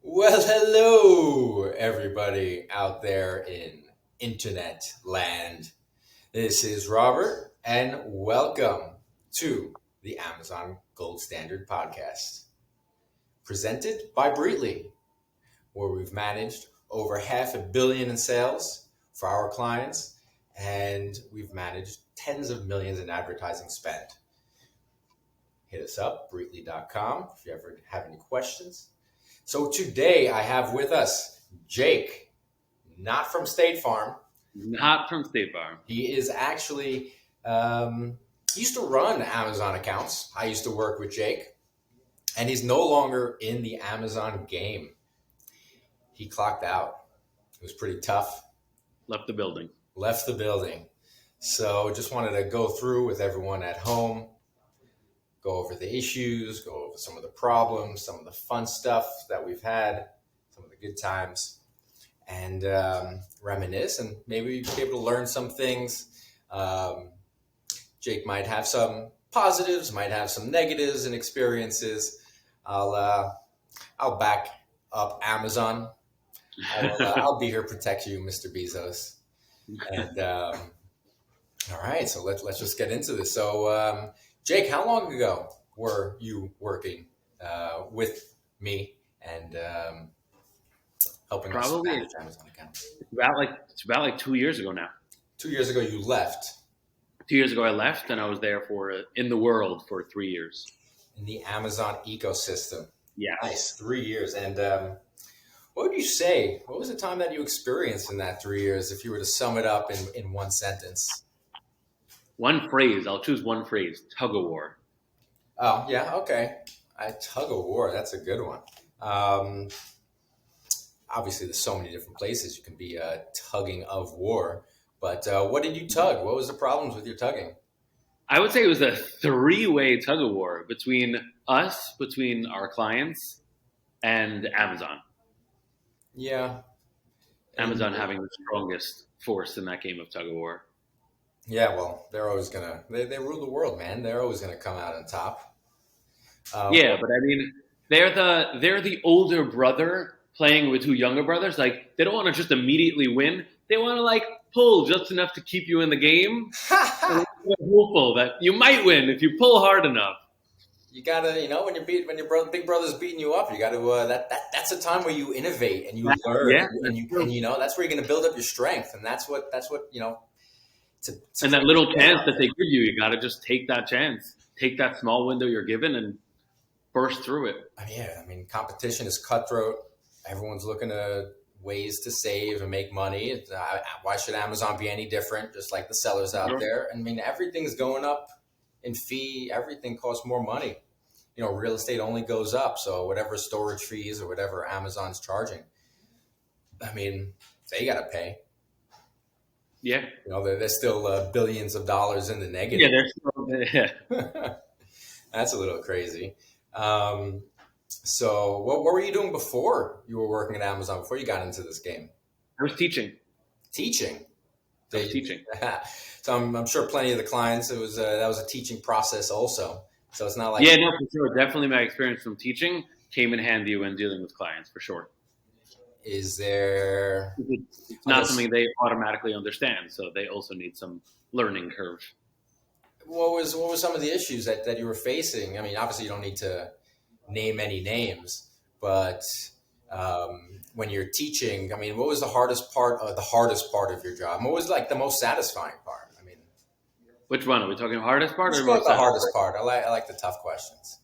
Well, hello, everybody out there in internet land. This is Robert, and welcome to the Amazon Gold Standard Podcast, presented by Breetly, where we've managed over 500 million in sales for our clients, and we've managed tens of millions in advertising spend. Hit us up, breetly.com, if you ever have any questions. So today I have with us Jake, not from State Farm. Not from State Farm. He is actually, he used to run Amazon accounts. I used to work with Jake, and he's no longer in the Amazon game. He clocked out. It was pretty tough. Left the building. Left the building. So just wanted to go through with everyone at home, go over the issues, go over some of the problems, some of the fun stuff that we've had, some of the good times, and reminisce, and maybe be able to learn some things. Jake might have some positives, might have some negatives and experiences. I'll back up Amazon. I'll be here to protect you, Mr. Bezos. And all right, so let's just get into this. So, Jake, how long ago were you working with me and helping us Probably manage Amazon accounts? it's about like 2 years ago now. 2 years ago, you left 2 years ago I left, and I was there in the world for 3 years. in the Amazon ecosystem. Yeah. Nice, 3 years. And what would you say? What was the time that you experienced in that 3 years, if you were to sum it up in one sentence? One phrase. I'll choose one phrase. Tug of war. Oh, yeah, okay. Tug of war, that's a good one. Obviously, there's so many different places you can be tugging of war. But what did you tug? What was the problems with your tugging? I would say it was a three-way tug of war between us, between our clients, and Amazon. Yeah. Amazon having the strongest force in that game of tug of war. Yeah, well, they're always they rule the world, man. They're always gonna come out on top. Yeah, but I mean, they're the older brother playing with two younger brothers. Like, they don't want to just immediately win. They want to like pull just enough to keep you in the game. And they're hopeful that you might win if you pull hard enough. You gotta, when your big brother's beating you up, you gotta that's a time where you innovate and you learn, Yeah, and that's where you're gonna build up your strength, and that's what to and that little chance that they give you, you got to just take that chance, take that small window you're given, and burst through it. I mean, competition is cutthroat. Everyone's looking at ways to save and make money. Why should Amazon be any different? Just like the sellers out there. I mean, everything's going up in fee. Everything costs more money. Real estate only goes up. So whatever storage fees or whatever Amazon's charging, I mean, they got to pay. Yeah. They're still billions of dollars in the negative. Yeah, That's a little crazy. So what were you doing before you were working at Amazon, before you got into this game? I was teaching. Teaching? I was teaching. So I'm sure plenty of the clients, that was a teaching process also. So it's not like... Yeah, no, for sure. Definitely my experience from teaching came in handy when dealing with clients, for sure. Is there... It's not something they automatically understand, so they also need some learning curve. What was some of the issues that you were facing? I mean, obviously you don't need to name any names, but when you're teaching, I mean, what was the hardest part of your job? And what was like the most satisfying part? I mean, which one are we talking? Hardest part or most the hardest part? I like the tough questions.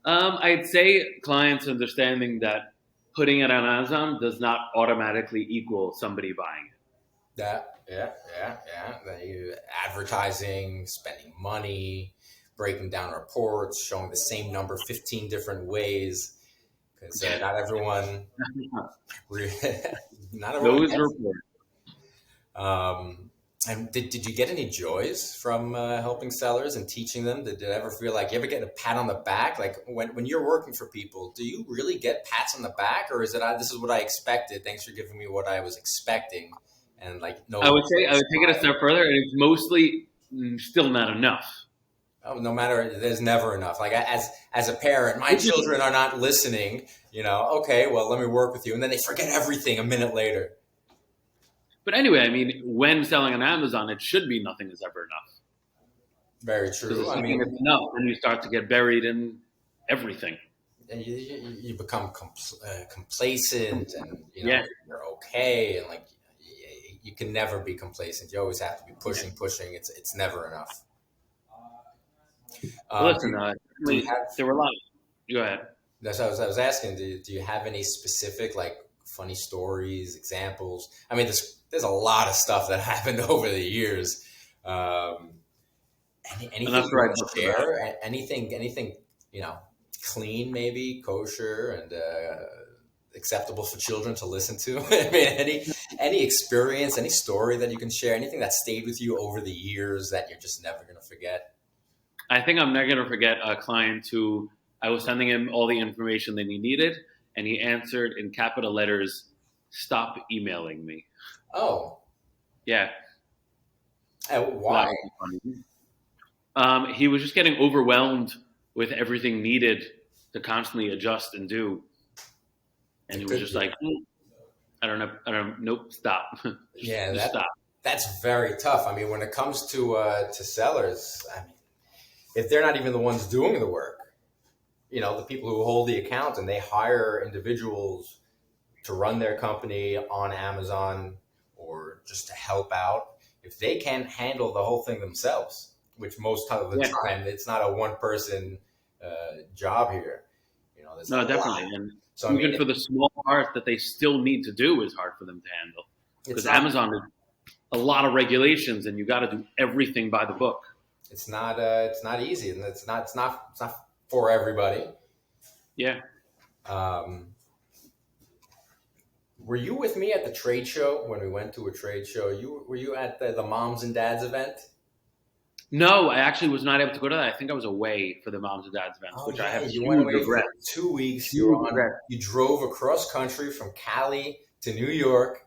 I'd say clients understanding that putting it on Amazon does not automatically equal somebody buying it. Yeah. Advertising, spending money, breaking down reports, showing the same number 15 different ways, because not everyone. Those reports. And did you get any joys from helping sellers and teaching them? Did it ever feel like you ever get a pat on the back? Like when you're working for people, do you really get pats on the back, or is it this is what I expected? Thanks for giving me what I was expecting, and like no. I would take it a step further, and it's mostly still not enough. Oh, no matter, there's never enough. Like as a parent, my Which is, children are not listening. Okay, well, let me work with you, and then they forget everything a minute later. but anyway, I mean, when selling on Amazon, it should be nothing is ever enough. Very Because the true. I second mean, it's enough, then you start to get buried in everything. you become complacent, and Yeah, you're okay, and like you can never be complacent. You always have to be yeah. pushing, pushing. It's never enough. Well, Do listen, do you certainly have? there were a lot. Go ahead. That's what I was asking. Do you have any specific like funny stories, examples? I mean, there's a lot of stuff that happened over the years. Um, anything Enough to you write want books to about. share? Anything you know, clean maybe, kosher, and acceptable for children to listen to. I mean, any experience, any story that you can share, anything that stayed with you over the years that you're just never gonna forget. I think I'm never going to forget a client who I was sending him all the information that he needed, and he answered in capital letters, "Stop emailing me." Oh, Yeah, that why? was funny. He was just getting overwhelmed with everything needed to constantly adjust and do, It's and a he was good just deal. like, I don't know, nope, stop, Yeah, just stop. that's very tough. I mean, when it comes to sellers, I mean, if they're not even the ones doing the work, the people who hold the account and they hire individuals to run their company on Amazon or just to help out, if they can't handle the whole thing themselves, which most of the Yeah, time it's not a one person job here. There's a no, lot. definitely, and So I mean, even for the small part that they still need to do is hard for them to handle it's because not Amazon has a lot of regulations, and you got to do everything by the book. it's not easy, and it's not for everybody. Yeah. Um, were you with me at the trade show when we went to a trade show? Were you at the moms and dads event? No, I actually was not able to go to that. I think I was away for the moms and dads events, Oh which I yeah, have you went huge away regret. for 2 weeks. Huge regret. You drove across country from Cali to New York.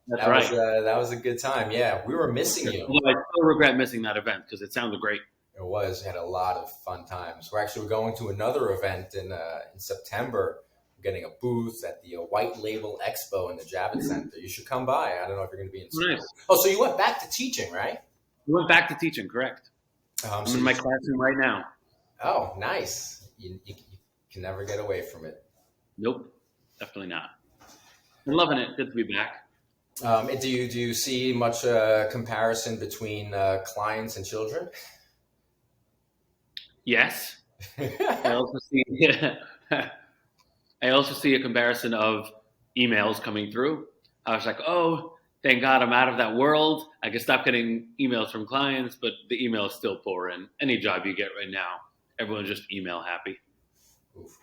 That's That was right. a good time. Yeah, we were missing you. Although I still regret missing that event because it sounded great. It was. We had a lot of fun times. We're actually going to another event in September. We're getting a booth at the White Label Expo in the Javits Center. You should come by. I don't know if you're going to be in school. Nice. Oh, so you went back to teaching, right? We went back to teaching, correct? I'm So in my classroom right now. oh, nice. You can never get away from it. Nope, definitely not. I'm loving it. Good to be back. Do you see much comparison between clients and children? Yes. I also see I also see a comparison of emails coming through. I was like, oh, thank God I'm out of that world. I can stop getting emails from clients, but the emails still pour in. Any job you get right now, everyone's just email happy. Oof.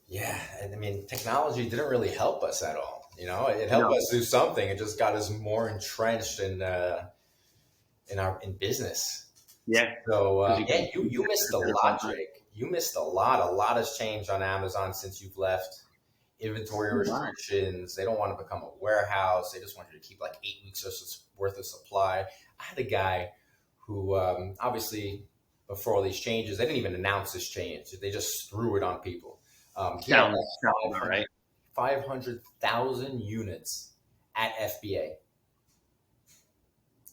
Yeah, I mean, technology didn't really help us at all. It helped No. us do something. It just got us more entrenched in business. Yeah. So Because you yeah, can you missed a lot, Jake. You missed a lot. A lot has changed on Amazon since you've left. Inventory oh, wow. restrictions. They don't want to become a warehouse. They just want you to keep like 8 weeks worth of supply. I had a guy who obviously before all these changes, they didn't even announce this change. They just threw it on people. He had Sounds like all right. 500,000 units at FBA.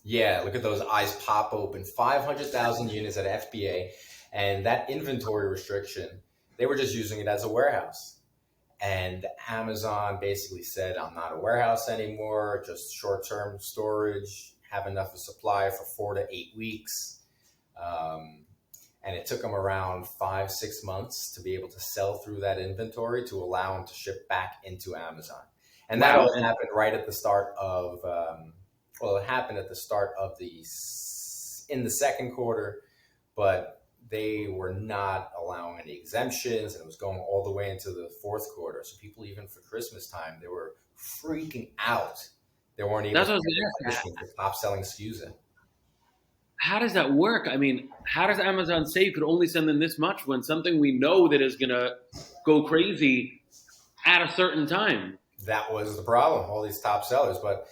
Yeah, look at those eyes pop open. 500,000 units at FBA. And that inventory restriction, they were just using it as a warehouse. And Amazon basically said, I'm not a warehouse anymore, just short term storage, have enough of supply for 4 to 8 weeks. Um, and it took them around 5, 6 months to be able to sell through that inventory to allow them to ship back into Amazon. And that Wow. all happened right at the start of, well, it happened at the start of in the second quarter, but they were not allowing any exemptions, and it was going all the way into the fourth quarter. So people, even for Christmas time, they were freaking out. They weren't able That's to what I was get going to ask. the top selling SKUs in. How does that work? I mean, how does Amazon say you could only send them this much when something we know that is going to go crazy at a certain time? That was the problem, all these top sellers. But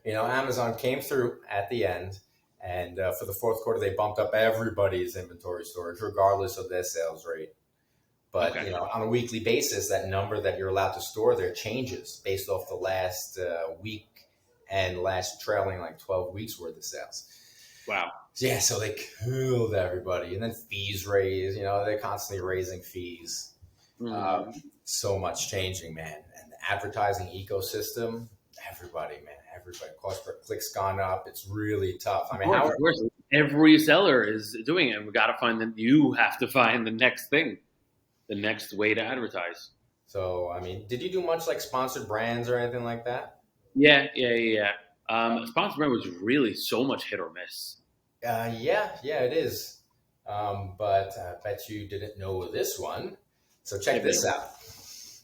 Amazon came through at the end, And for the fourth quarter, they bumped up everybody's inventory storage, regardless of their sales rate. But Okay. on a weekly basis, that number that you're allowed to store there changes based off the last week and last trailing like 12 weeks worth of sales. Wow. Yeah, so they killed everybody, and then fees raised. They're constantly raising fees. Mm-hmm. So much changing, man. And the advertising ecosystem, everybody. Cost per click's gone up. It's really tough. I mean, how? Of course, every seller is doing it. And we got to find that you have to find the next thing, the next way to advertise. So, I mean, did you do much like sponsored brands or anything like that? Yeah. Sponsored brand was really so much hit or miss. Yeah, it is. But I bet you didn't know this one. So check this out.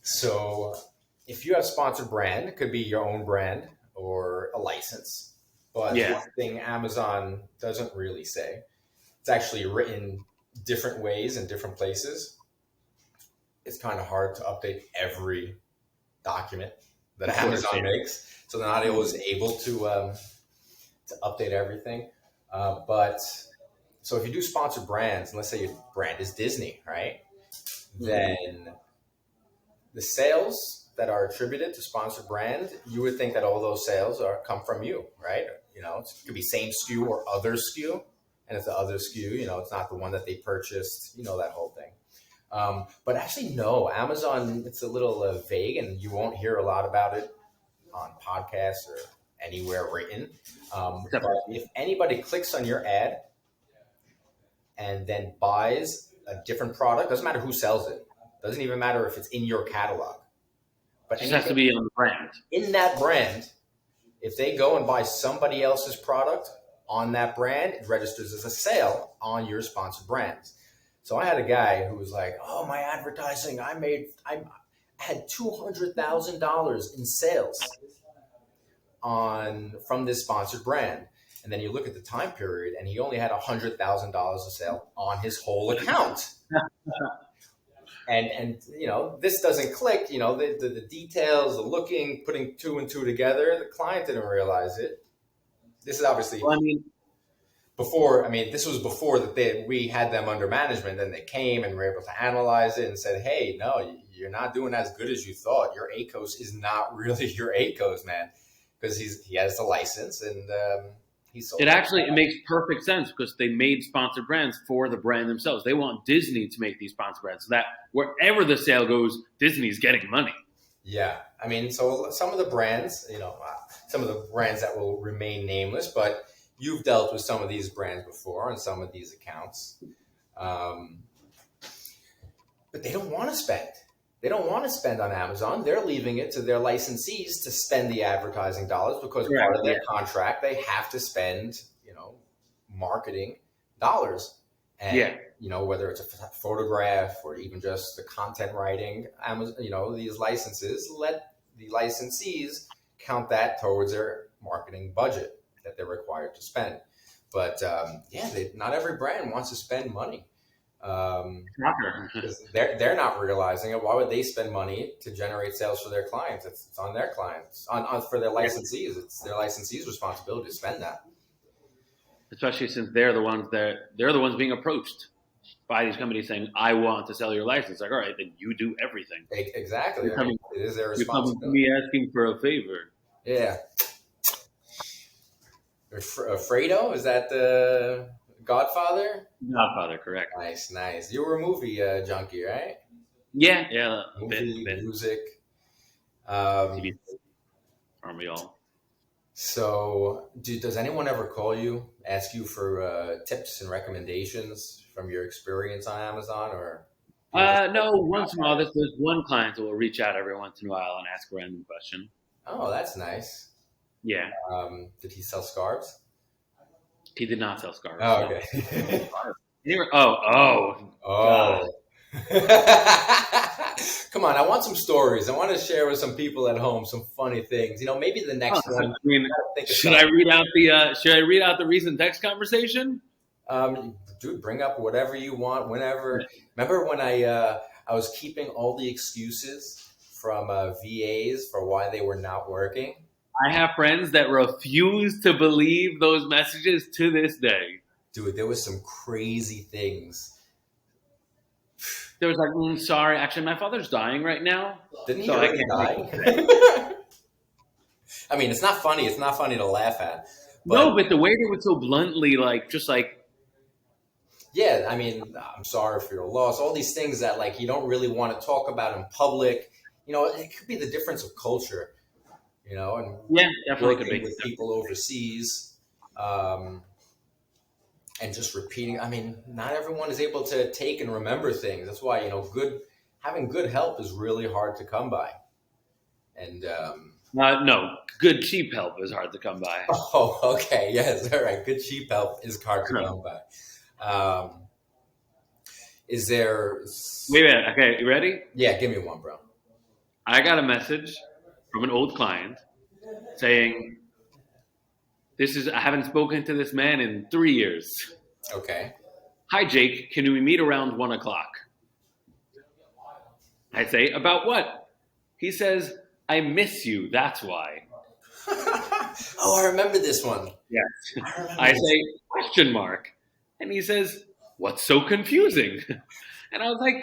So if you have sponsored brand, it could be your own brand or a license. But one thing Amazon doesn't really say, it's actually written different ways in different places. It's kind of hard to update every document that Amazon makes. So they're not always able to update everything. But so if you do sponsored brands, and let's say your brand is Disney, right? Then the sales that are attributed to sponsored brand, you would think that all those sales come from you, right? It could be same SKU or other SKU. And if the other SKU, it's not the one that they purchased, that whole thing. But actually, no, Amazon, it's a little vague, and you won't hear a lot about it on podcasts or anywhere written. But if anybody clicks on your ad and then buys a different product, doesn't matter who sells it, doesn't even matter if it's in your catalog, but it has to be on the brand. In that brand, if they go and buy somebody else's product on that brand, it registers as a sale on your sponsored brands. So I had a guy who was like, "Oh, my advertising, I had $200,000 in sales from this sponsored brand." And then you look at the time period, and he only had $100,000 of sale on his whole account. And this doesn't click. The details, the looking, putting two and two together. The client didn't realize it. This is obviously before. I mean, this was before that we had them under management, and they came and were able to analyze it and said, "Hey, no, you're not doing as good as you thought. Your ACOS is not really your ACOS, man." Because he has the license, and he sold it makes perfect sense because they made sponsored brands for the brand themselves. They want Disney to make these sponsored brands so that wherever the sale goes, Disney's getting money. Yeah, I mean, so some of the brands, some of the brands that will remain nameless, but you've dealt with some of these brands before on some of these accounts, but they don't want to spend. They don't want to spend on Amazon. They're leaving it to their licensees to spend the advertising dollars because part of their contract, they have to spend, marketing dollars. And, whether it's a photograph or even just the content writing, Amazon, these licenses let the licensees count that towards their marketing budget that they're required to spend. But not every brand wants to spend money. They're not realizing it. Why would they spend money to generate sales for their clients? It's on their clients, for their licensees. It's their licensees' responsibility to spend that. Especially since they're the ones being approached by these companies saying, "I want to sell your license." Like, all right, then you do everything. Exactly. It is their responsibility. You're coming to me asking for a favor. Yeah. Fredo, is that the Godfather? Godfather, correct. Nice. You were a movie junkie, right? Yeah. Movie, music. Aren't we all? So, does anyone ever call you, ask you for tips and recommendations from your experience on Amazon, or? No. Once in a while, there's one client who will reach out every once in a while and ask a random question. Oh, that's nice. Yeah. Did he sell scarves? He did not sell scarves. Oh, okay. God. Come on, I want some stories. I want to share with some people at home some funny things. Maybe the next one. I mean, should I read out the recent text conversation? Dude, bring up whatever you want, whenever. Remember when I was keeping all the excuses from VAs for why they were not working? I have friends that refuse to believe those messages to this day. Dude, there was some crazy things. There was like, sorry, actually, my father's dying right now, Didn't he so I already can't make it today. die? I mean, it's not funny. It's not funny to laugh at, but No, but the way they would so bluntly, like, just like, yeah, I mean, I'm sorry for your loss. All these things that like you don't really want to talk about in public. It could be the difference of culture. And yeah, definitely could working be. with people overseas, um, and just repeating. I mean, not everyone is able to take and remember things. That's why good having good help is really hard to come by. And No, good cheap help is hard to come by. oh, okay, yes, all right. Good cheap help is hard to come by. Um, is there? Wait a minute. Okay, you ready? Yeah, give me one, bro. I got a message from an old client saying, I haven't spoken to this man in 3 years. Okay. Hi, Jake. Can we meet around 1 o'clock? I say, about what? He says, I miss you. That's why. Oh, I remember this one. Yes. I remember I this. say, question mark. And he says, what's so confusing? And I was like,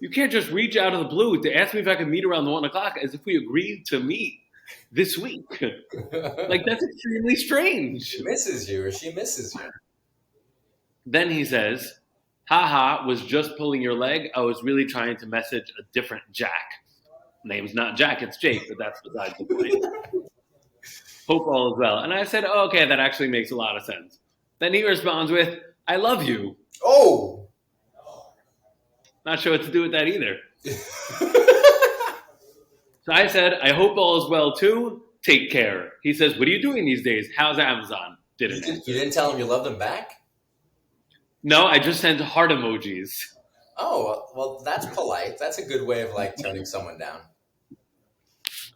you can't just reach out of the blue to ask me if I can meet around 1 o'clock as if we agreed to meet this week. Like, that's extremely strange. She misses you, or she misses you. Then he says, haha, was just pulling your leg. I was really trying to message a different Jack. Name's not Jack, it's Jake, but that's besides the point. Hope all is well. And I said, oh, okay, that actually makes a lot of sense. Then he responds with, I love you. Oh. Not sure what to do with that either. So I said, I hope all is well too. Take care. He says, what are you doing these days? How's Amazon? Didn't answer. You didn't tell him you loved him back? No, I just sent heart emojis. Oh, well, that's polite. That's a good way of like turning someone down.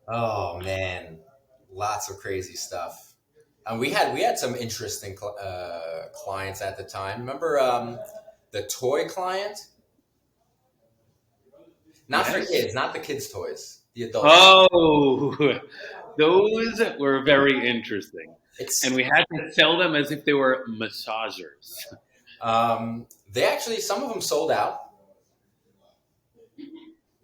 Oh man, lots of crazy stuff. And we had some interesting clients at the time. Remember the toy client? Not for Yes. kids, not the kids' toys. The adults. Oh, those were very interesting. It's And we had to sell them as if they were massagers. they actually some of them sold out.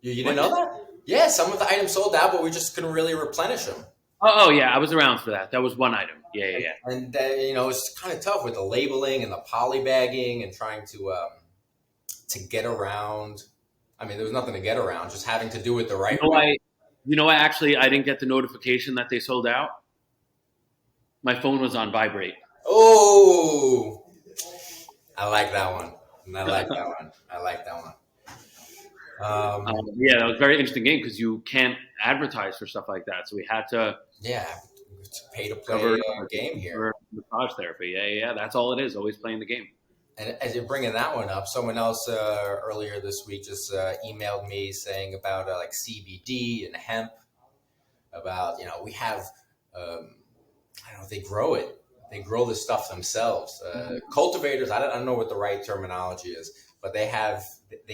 You didn't know that? Yeah, some of the items sold out, but we just couldn't really replenish them. Oh, yeah, I was around for that. That was one item. Yeah. And it's kind of tough with the labeling and the polybagging and trying to get around. I mean, there was nothing to get around, just having to do it the right way. I didn't get the notification that they sold out. My phone was on vibrate. Oh, I like that one. I like that one. I like that one. Yeah, that was a very interesting game because you can't advertise for stuff like that. So we had to pay to play cover game here. For massage therapy. Yeah. That's all it is. Always playing the game. And as you're bringing that one up, someone else earlier this week just emailed me saying about like CBD and hemp. About we have, I don't know, they grow it. They grow this stuff themselves. Cultivators, I don't know what the right terminology is, but they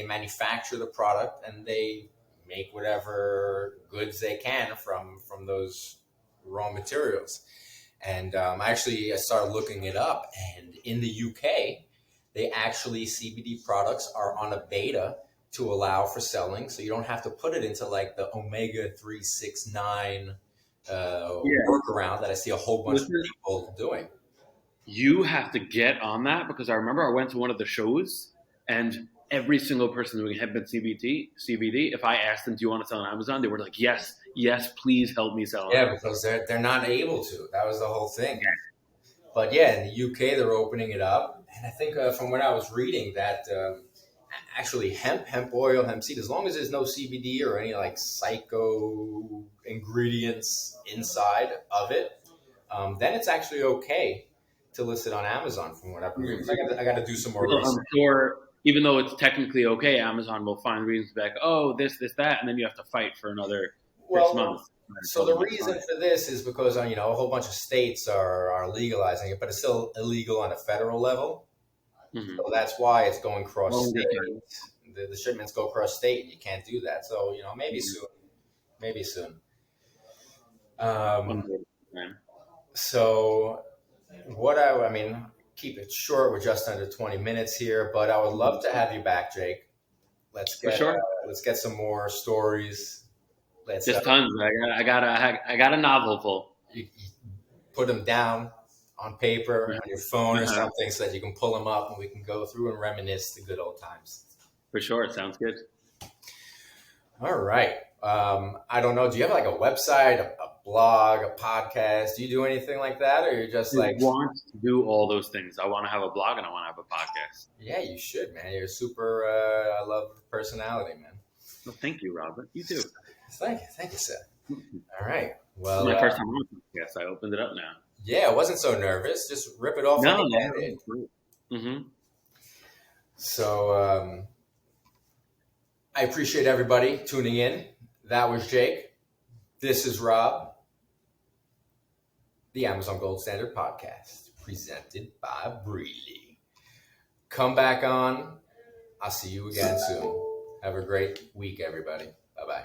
manufacture the product and they make whatever goods they can from those raw materials. And I started looking it up, and in the UK, CBD products are on a beta to allow for selling, so you don't have to put it into like the omega 369 workaround that I see a whole bunch of people doing. You have to get on that because I remember I went to one of the shows and every single person doing hemp and CBD, if I asked them, do you want to sell on Amazon? They were like, yes, please help me sell. Yeah, because they're not able to. That was the whole thing. Yeah. But yeah, in the UK, they're opening it up. And I think from what I was reading that actually hemp oil, hemp seed, as long as there's no CBD or any like psycho ingredients inside of it, then it's actually okay to list it on Amazon from what I've read. I got to do some more research. I'm sure even though it's technically okay, Amazon will find reasons to be like, oh, this, that, and then you have to fight for another 6 months. So the reason for this is because a whole bunch of states are legalizing it, but it's still illegal on a federal level. Mm-hmm. So that's why it's going cross state. The shipments go cross state, and you can't do that. So maybe soon. Right. So I mean, keep it short. We're just under 20 minutes here, but I would love to have you back, Jake. For sure. Let's get some more stories. Let's Just tons. I got a novel full. you put them down on paper, on your phone or Uh-huh. something, so that you can pull them up and we can go through and reminisce the good old times. For sure. Sounds good. All right. I don't know. Do you have like a website, a blog, a podcast? Do you do anything like that, or you're just I like, want to do all those things. I want to have a blog and I want to have a podcast. yeah, you should, man. You're super. I love personality, man. Well, thank you, Robert. You too. Thank you, sir. All right. This is Well, my first time on a podcast. I opened it up now. yeah, I wasn't so nervous. Just rip it off like No, a no, band-aid. no. Mm-hmm. So I appreciate everybody tuning in. That was Jake. This is Rob, the Amazon Gold Standard Podcast, presented by Breetly. Come back on. I'll see you again soon. Have a great week, everybody. Bye bye.